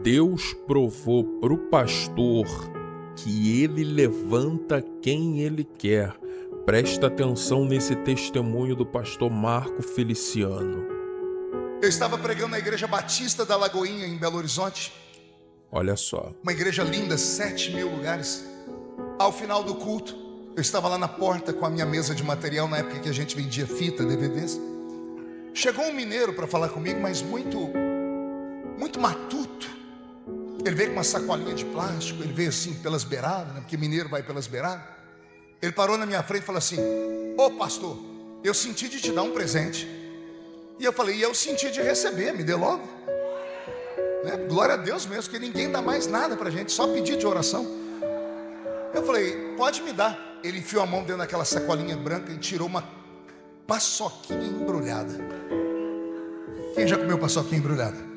Deus provou para o pastor que ele levanta quem ele quer. Presta atenção nesse testemunho do pastor Marco Feliciano. Eu estava pregando na Igreja Batista da Lagoinha, em Belo Horizonte. Olha só. Uma igreja linda, 7.000 lugares. Ao final do culto, eu estava lá na porta com a minha mesa de material, na época que a gente vendia fita, DVDs. Chegou um mineiro para falar comigo, mas muito matuto. Ele veio com uma sacolinha de plástico, ele veio assim pelas beiradas, né? Porque mineiro vai pelas beiradas. Ele parou na minha frente e falou assim: ô pastor, eu senti de te dar um presente. E eu falei: e eu senti de receber, me dê logo, né? Glória a Deus mesmo, que ninguém dá mais nada pra gente, só pedido de oração. Eu falei: pode me dar. Ele enfiou a mão dentro daquela sacolinha branca e tirou uma paçoquinha embrulhada. Quem já comeu paçoquinha embrulhada?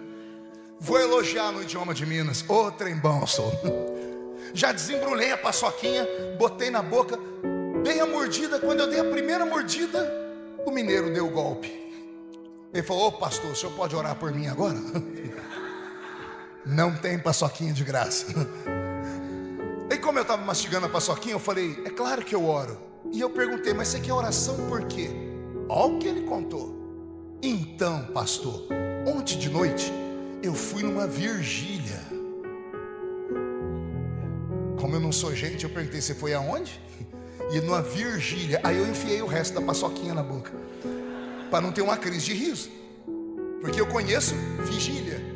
Vou elogiar no idioma de Minas. Ô trem bom, sou. Já desembrulhei a paçoquinha, botei na boca, dei a mordida. Quando eu dei a primeira mordida, o mineiro deu o golpe. Ele falou: ô pastor, o senhor pode orar por mim agora? Não tem paçoquinha de graça. E como eu estava mastigando a paçoquinha, eu falei: é claro que eu oro. E eu perguntei: mas você quer oração por quê? Olha o que ele contou. Então, pastor, ontem de noite eu fui numa vigília. Como eu não sou gente, eu perguntei: você foi aonde? E numa vigília. Aí eu enfiei o resto da paçoquinha na boca, para não ter uma crise de riso, porque eu conheço vigília.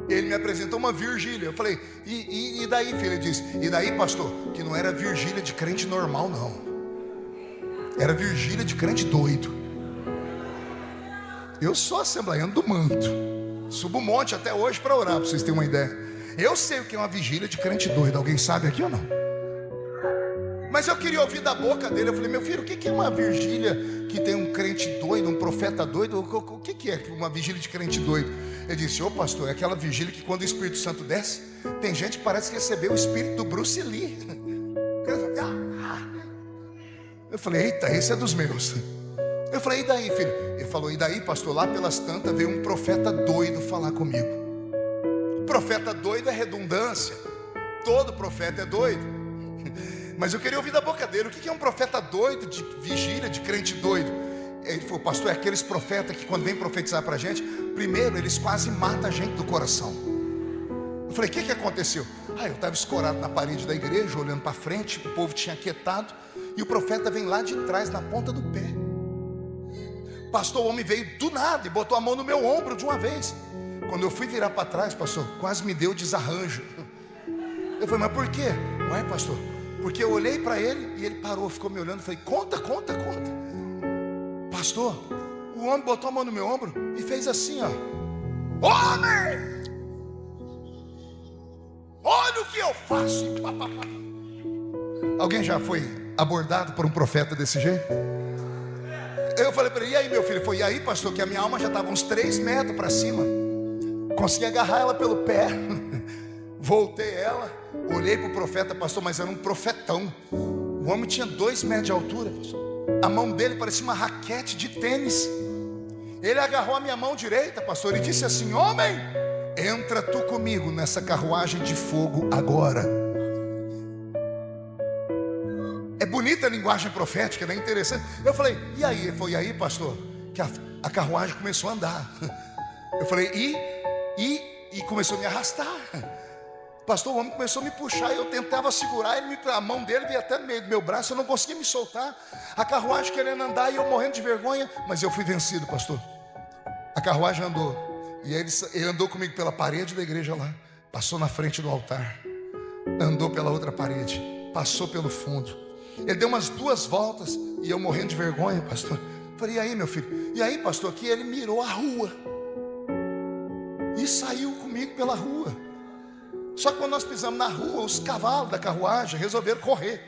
Ele me apresentou uma vigília. Eu falei: e daí, filho? Ele disse: e daí, pastor? Que não era vigília de crente normal, não. Era vigília de crente doido. Eu sou assembleiano do manto, subo um monte até hoje para orar, para vocês terem uma ideia. Eu sei o que é uma vigília de crente doido. Alguém sabe aqui ou não? Mas eu queria ouvir da boca dele. Eu falei: meu filho, o que é uma vigília que tem um crente doido, um profeta doido? O que é uma vigília de crente doido? Ele disse: ô pastor, é aquela vigília que quando o Espírito Santo desce, tem gente que parece que recebeu o espírito do Bruce Lee. Eu falei: eita, esse é dos meus. Eu falei: e daí, filho? Ele falou: e daí, pastor? Lá pelas tantas veio um profeta doido falar comigo. Profeta doido é redundância, todo profeta é doido. Mas eu queria ouvir da boca dele: o que é um profeta doido, de vigília, de crente doido? Ele falou: pastor, é aqueles profetas que quando vem profetizar pra gente, primeiro eles quase matam a gente do coração. Eu falei: o que aconteceu? Eu estava escorado na parede da igreja, olhando para frente, o povo tinha quietado, e o profeta vem lá de trás, na ponta do pé. Pastor, o homem veio do nada e botou a mão no meu ombro de uma vez. Quando eu fui virar para trás, pastor, quase me deu desarranjo. Eu falei: mas por quê? Ué, pastor, porque eu olhei para ele e ele parou, ficou me olhando. Eu falei: conta. Pastor, o homem botou a mão no meu ombro e fez assim, ó: homem, olha o que eu faço. Alguém já foi abordado por um profeta desse jeito? Eu falei para ele: e aí, meu filho? Foi: e aí, pastor? Que a minha alma já estava uns 3 metros para cima. Consegui agarrar ela pelo pé. Voltei ela, olhei para o profeta, pastor, mas era um profetão. O homem tinha 2 metros de altura, pastor. A mão dele parecia uma raquete de tênis. Ele agarrou a minha mão direita, pastor, e disse assim: homem, entra tu comigo nessa carruagem de fogo agora. É bonita a linguagem profética, não é interessante? Eu falei: e aí? Ele falou: e aí, pastor? Que a carruagem começou a andar. Eu falei: e começou a me arrastar. Pastor, o homem começou a me puxar, eu tentava segurar, a mão dele veio até no meio do meu braço, eu não conseguia me soltar. A carruagem querendo andar e eu morrendo de vergonha, mas eu fui vencido, pastor. A carruagem andou, e ele andou comigo pela parede da igreja lá, passou na frente do altar, andou pela outra parede, passou pelo fundo. Ele deu umas 2 voltas e eu morrendo de vergonha, pastor. Falei: e aí, meu filho? E aí, pastor? Que ele mirou a rua e saiu comigo pela rua. Só que quando nós pisamos na rua, os cavalos da carruagem resolveram correr.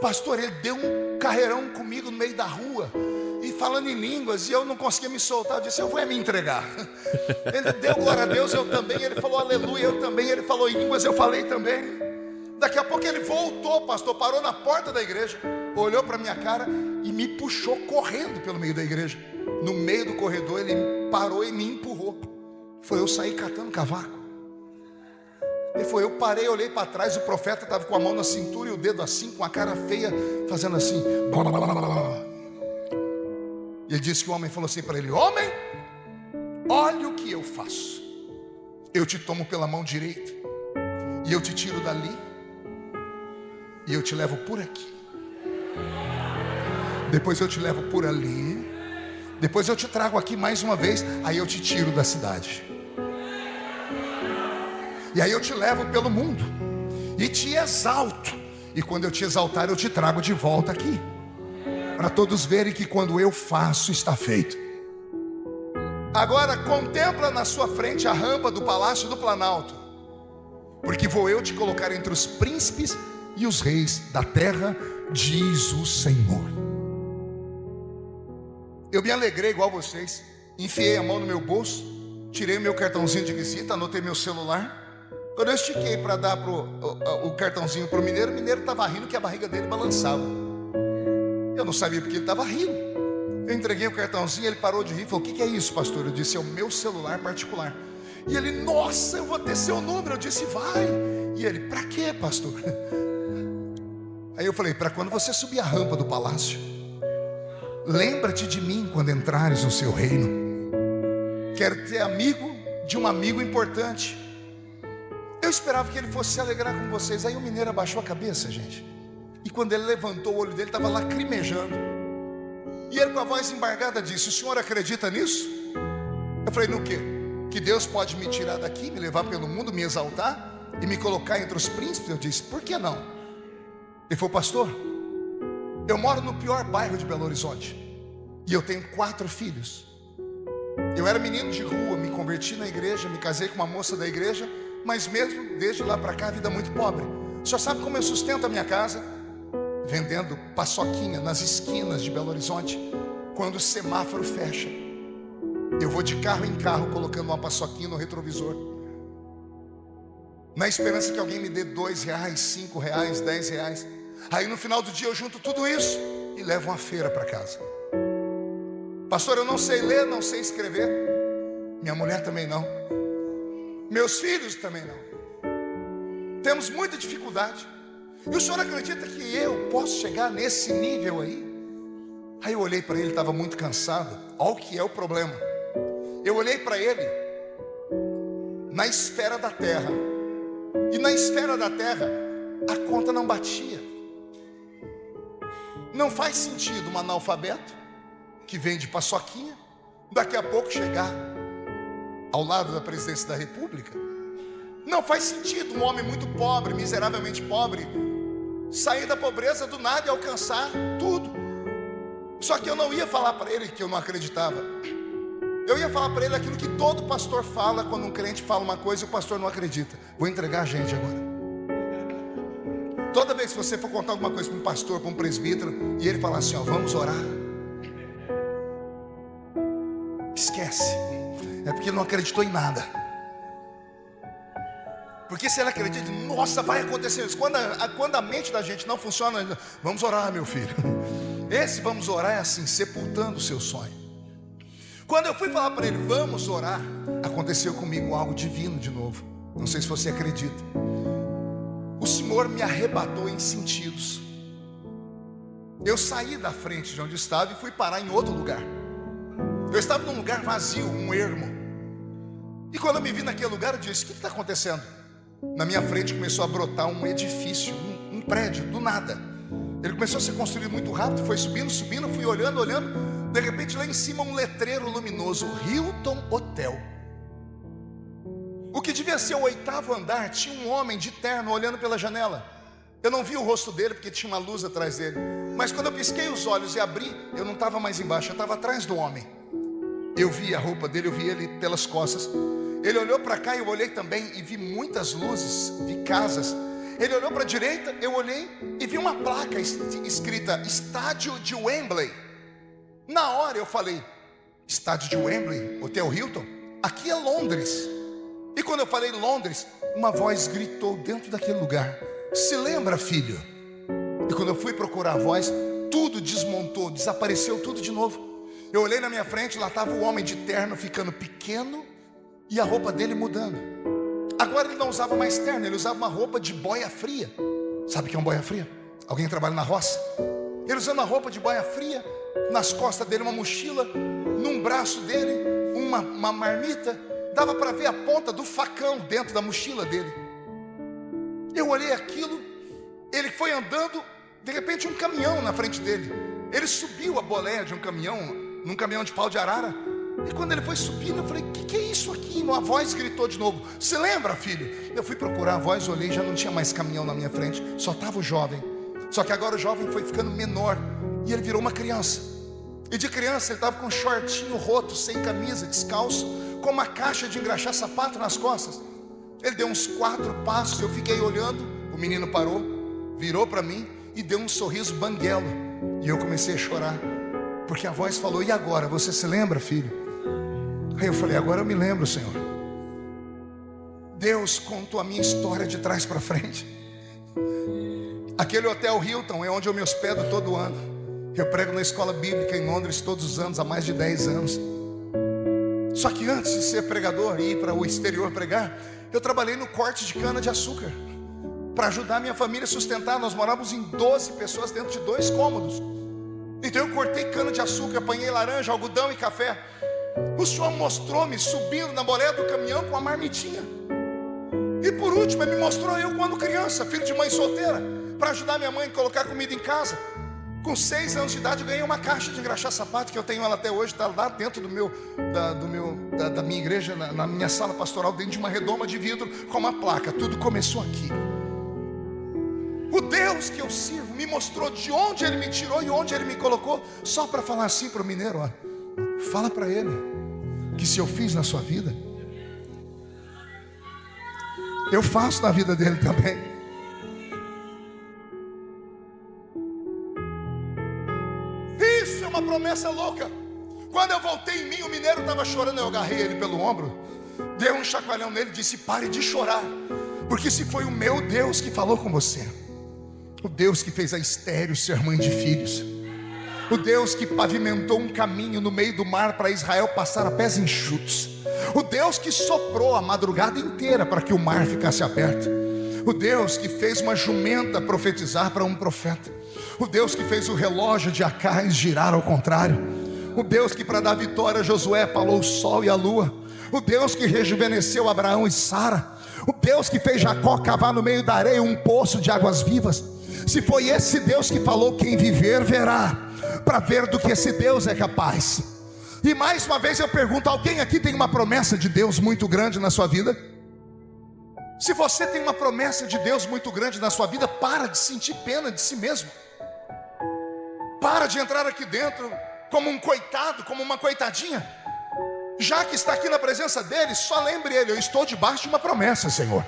Pastor, ele deu um carreirão comigo no meio da rua, e falando em línguas, e eu não conseguia me soltar. Eu disse: eu vou me entregar. Ele deu glória a Deus, eu também. Ele falou aleluia, eu também. Ele falou em línguas, eu falei também. Daqui a pouco ele voltou, pastor, parou na porta da igreja, olhou para minha cara e me puxou correndo pelo meio da igreja. No meio do corredor ele parou e me empurrou. Foi eu sair catando cavaco. Ele foi, eu parei, olhei para trás, o profeta estava com a mão na cintura e o dedo assim, com a cara feia, fazendo assim. E ele disse que o homem falou assim para ele: homem, olha o que eu faço. Eu te tomo pela mão direita e eu te tiro dali e eu te levo por aqui. Depois eu te levo por ali. Depois eu te trago aqui mais uma vez. Aí eu te tiro da cidade. E aí eu te levo pelo mundo e te exalto. E quando eu te exaltar, eu te trago de volta aqui, para todos verem que quando eu faço, está feito. Agora contempla na sua frente a rampa do Palácio do Planalto, porque vou eu te colocar entre os príncipes e os reis da terra, diz o Senhor. Eu me alegrei igual vocês. Enfiei a mão no meu bolso, tirei meu cartãozinho de visita, anotei meu celular. Quando eu estiquei para dar o cartãozinho para o mineiro estava rindo que a barriga dele balançava. Eu não sabia porque ele estava rindo. Eu entreguei o cartãozinho, ele parou de rir e falou: o que é isso, pastor? Eu disse: é o meu celular particular. E ele: nossa, eu vou ter seu número. Eu disse: vai. E ele: para quê, pastor? Aí eu falei: para quando você subir a rampa do palácio, lembra-te de mim quando entrares no seu reino. Quero ter amigo de um amigo importante. Eu esperava que ele fosse se alegrar com vocês. Aí o mineiro abaixou a cabeça, gente. E quando ele levantou o olho dele, estava lacrimejando. E ele com a voz embargada disse: o senhor acredita nisso? Eu falei: no quê? Que Deus pode me tirar daqui, me levar pelo mundo, me exaltar e me colocar entre os príncipes? Eu disse: por que não? Ele falou: pastor, eu moro no pior bairro de Belo Horizonte e eu tenho 4 filhos. Eu era menino de rua, me converti na igreja, me casei com uma moça da igreja, mas mesmo desde lá para cá a vida é muito pobre. O senhor sabe como eu sustento a minha casa? Vendendo paçoquinha nas esquinas de Belo Horizonte. Quando o semáforo fecha, eu vou de carro em carro colocando uma paçoquinha no retrovisor, na esperança que alguém me dê R$2, R$5, R$10. Aí no final do dia eu junto tudo isso e levo uma feira para casa. Pastor, eu não sei ler, não sei escrever. Minha mulher também não. Meus filhos também não. Temos muita dificuldade. E o senhor acredita que eu posso chegar nesse nível aí? Aí eu olhei para ele, estava muito cansado. Olha o que é o problema. Eu olhei para ele na esfera da terra. E na esfera da terra a conta não batia. Não faz sentido um analfabeto que vende paçoquinha daqui a pouco chegar ao lado da presidência da república. Não faz sentido um homem muito pobre, miseravelmente pobre, sair da pobreza do nada e alcançar tudo. Só que eu não ia falar para ele que eu não acreditava. Eu ia falar para ele aquilo que todo pastor fala quando um crente fala uma coisa e o pastor não acredita. Vou entregar a gente agora. Toda vez que você for contar alguma coisa para um pastor, para um presbítero, e ele falar assim: ó, vamos orar, esquece. É porque ele não acreditou em nada. Porque se ele acredita, nossa, vai acontecer isso. Quando a mente da gente não funciona, vamos orar, meu filho. Esse vamos orar é assim, sepultando o seu sonho. Quando eu fui falar para ele, vamos orar, aconteceu comigo algo divino de novo. Não sei se você acredita. O Senhor me arrebatou em sentidos. Eu saí da frente de onde estava e fui parar em outro lugar. Eu estava num lugar vazio, um ermo. E quando eu me vi naquele lugar, eu disse: o que está acontecendo? Na minha frente começou a brotar um edifício, um prédio, do nada. Ele começou a ser construído muito rápido, foi subindo, fui olhando. De repente lá em cima um letreiro luminoso: Hilton Hotel. O que devia ser o 8º andar, tinha um homem de terno olhando pela janela. Eu não vi o rosto dele porque tinha uma luz atrás dele. Mas quando eu pisquei os olhos e abri, eu não estava mais embaixo, eu estava atrás do homem. Eu vi a roupa dele, eu vi ele pelas costas. Ele olhou para cá, eu olhei também e vi muitas luzes, vi casas. Ele olhou para a direita, eu olhei e vi uma placa escrita Estádio de Wembley. Na hora eu falei: Estádio de Wembley, Hotel Hilton? Aqui é Londres. E quando eu falei Londres, uma voz gritou dentro daquele lugar: se lembra, filho? E quando eu fui procurar a voz, tudo desmontou, desapareceu tudo de novo. Eu olhei na minha frente, lá estava o homem de terno ficando pequeno e a roupa dele mudando. Agora ele não usava mais terno, ele usava uma roupa de boia fria. Sabe o que é uma boia fria? Alguém trabalha na roça? Ele usando uma roupa de boia fria, nas costas dele uma mochila, num braço dele uma marmita. Dava para ver a ponta do facão dentro da mochila dele. Eu olhei aquilo, ele foi andando, de repente um caminhão na frente dele. Ele subiu a boleia de um caminhão, num caminhão de pau de arara. E quando ele foi subindo, eu falei, o que é isso aqui? Uma voz gritou de novo, se lembra, filho? Eu fui procurar a voz, olhei, já não tinha mais caminhão na minha frente, só estava o jovem. Só que agora o jovem foi ficando menor, e ele virou uma criança. E de criança ele estava com um shortinho roto, sem camisa, descalço, com uma caixa de engraxar sapato nas costas. Ele deu uns 4 passos, eu fiquei olhando, o menino parou, virou para mim e deu um sorriso banguelo. E eu comecei a chorar, porque a voz falou, e agora, você se lembra, filho? Aí eu falei, agora eu me lembro, Senhor. Deus contou a minha história de trás para frente. Aquele hotel Hilton é onde eu me hospedo todo ano. Eu prego na escola bíblica em Londres todos os anos, há mais de 10 anos. Só que antes de ser pregador e ir para o exterior pregar, eu trabalhei no corte de cana de açúcar para ajudar minha família a sustentar. Nós morávamos em 12 pessoas dentro de 2 cômodos. Então eu cortei cana de açúcar, apanhei laranja, algodão e café. O Senhor mostrou-me subindo na boleia do caminhão com a marmitinha. E por último ele me mostrou eu quando criança, filho de mãe solteira, para ajudar minha mãe a colocar comida em casa. Com 6 anos de idade eu ganhei uma caixa de engraxar sapato, que eu tenho ela até hoje, está lá dentro da minha igreja, na minha sala pastoral, dentro de uma redoma de vidro com uma placa. Tudo começou aqui. O Deus que eu sirvo me mostrou de onde Ele me tirou e onde Ele me colocou, só para falar assim para o mineiro, ó, fala para ele que se eu fiz na sua vida, eu faço na vida dele também. Isso é uma promessa louca. Quando eu voltei em mim, o mineiro estava chorando. Eu agarrei ele pelo ombro, dei um chacoalhão nele e disse, pare de chorar, porque se foi o meu Deus que falou com você, o Deus que fez a Estéreo ser mãe de filhos, o Deus que pavimentou um caminho no meio do mar para Israel passar a pés enxutos, o Deus que soprou a madrugada inteira para que o mar ficasse aberto, o Deus que fez uma jumenta profetizar para um profeta, o Deus que fez o relógio de Acais girar ao contrário, o Deus que para dar vitória a Josué falou o sol e a lua, o Deus que rejuvenesceu Abraão e Sara, o Deus que fez Jacó cavar no meio da areia um poço de águas vivas. Se foi esse Deus que falou, quem viver verá, para ver do que esse Deus é capaz. E mais uma vez eu pergunto, alguém aqui tem uma promessa de Deus muito grande na sua vida? Se você tem uma promessa de Deus muito grande na sua vida, para de sentir pena de si mesmo. Para de entrar aqui dentro como um coitado, como uma coitadinha. Já que está aqui na presença dele, só lembre ele, eu estou debaixo de uma promessa, Senhor.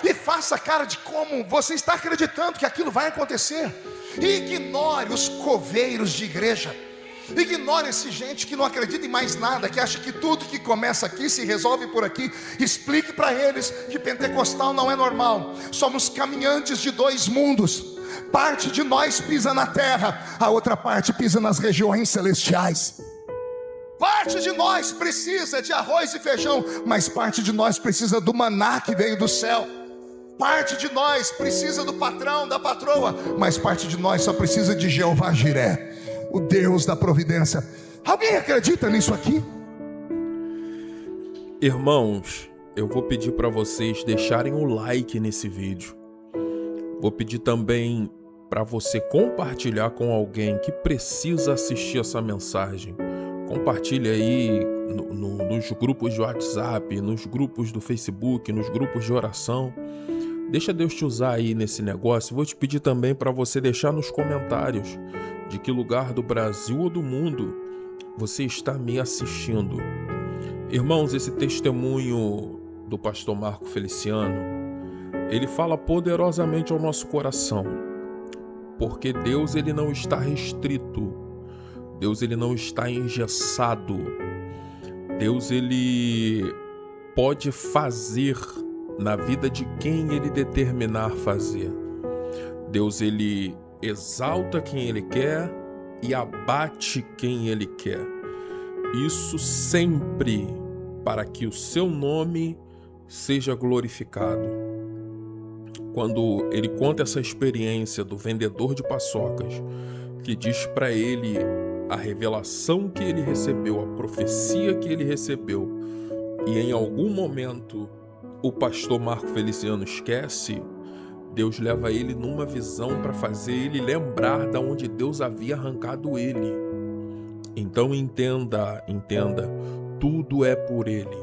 E faça a cara de como você está acreditando que aquilo vai acontecer. E ignore os coveiros de igreja. Ignore essa gente que não acredita em mais nada, que acha que tudo que começa aqui se resolve por aqui. Explique para eles que pentecostal não é normal. Somos caminhantes de 2 mundos. Parte de nós pisa na terra, a outra parte pisa nas regiões celestiais. Parte de nós precisa de arroz e feijão, mas parte de nós precisa do maná que veio do céu. Parte de nós precisa do patrão, da patroa, mas parte de nós só precisa de Jeová Jiré, o Deus da providência. Alguém acredita nisso aqui? Irmãos, eu vou pedir para vocês deixarem o like nesse vídeo. Vou pedir também para você compartilhar com alguém que precisa assistir essa mensagem. Compartilhe aí nos grupos de WhatsApp, nos grupos do Facebook, nos grupos de oração. Deixa Deus te usar aí nesse negócio. Vou te pedir também para você deixar nos comentários de que lugar do Brasil ou do mundo você está me assistindo. Irmãos, esse testemunho do pastor Marco Feliciano, ele fala poderosamente ao nosso coração, porque Deus ele não está restrito, Deus ele não está engessado, Deus ele pode fazer na vida de quem Ele determinar fazer. Deus ele exalta quem Ele quer e abate quem Ele quer. Isso sempre para que o seu nome seja glorificado. Quando ele conta essa experiência do vendedor de paçocas, que diz para ele a revelação que ele recebeu, a profecia que ele recebeu, e em algum momento o pastor Marco Feliciano esquece, Deus leva ele numa visão para fazer ele lembrar de onde Deus havia arrancado ele. Então entenda, tudo é por ele,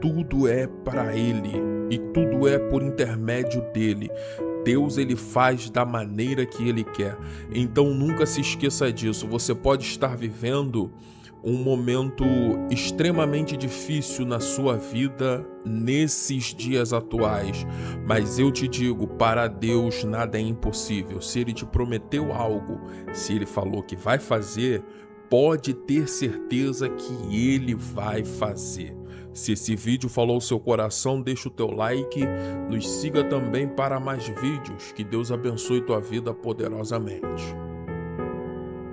tudo é para ele e tudo é por intermédio dele. Deus, ele faz da maneira que ele quer. Então nunca se esqueça disso. Você pode estar vivendo um momento extremamente difícil na sua vida nesses dias atuais, mas eu te digo, para Deus nada é impossível. Se ele te prometeu algo, se ele falou que vai fazer, pode ter certeza que ele vai fazer. Se esse vídeo falou ao seu coração, deixa o teu like, nos siga também para mais vídeos. Que Deus abençoe tua vida poderosamente.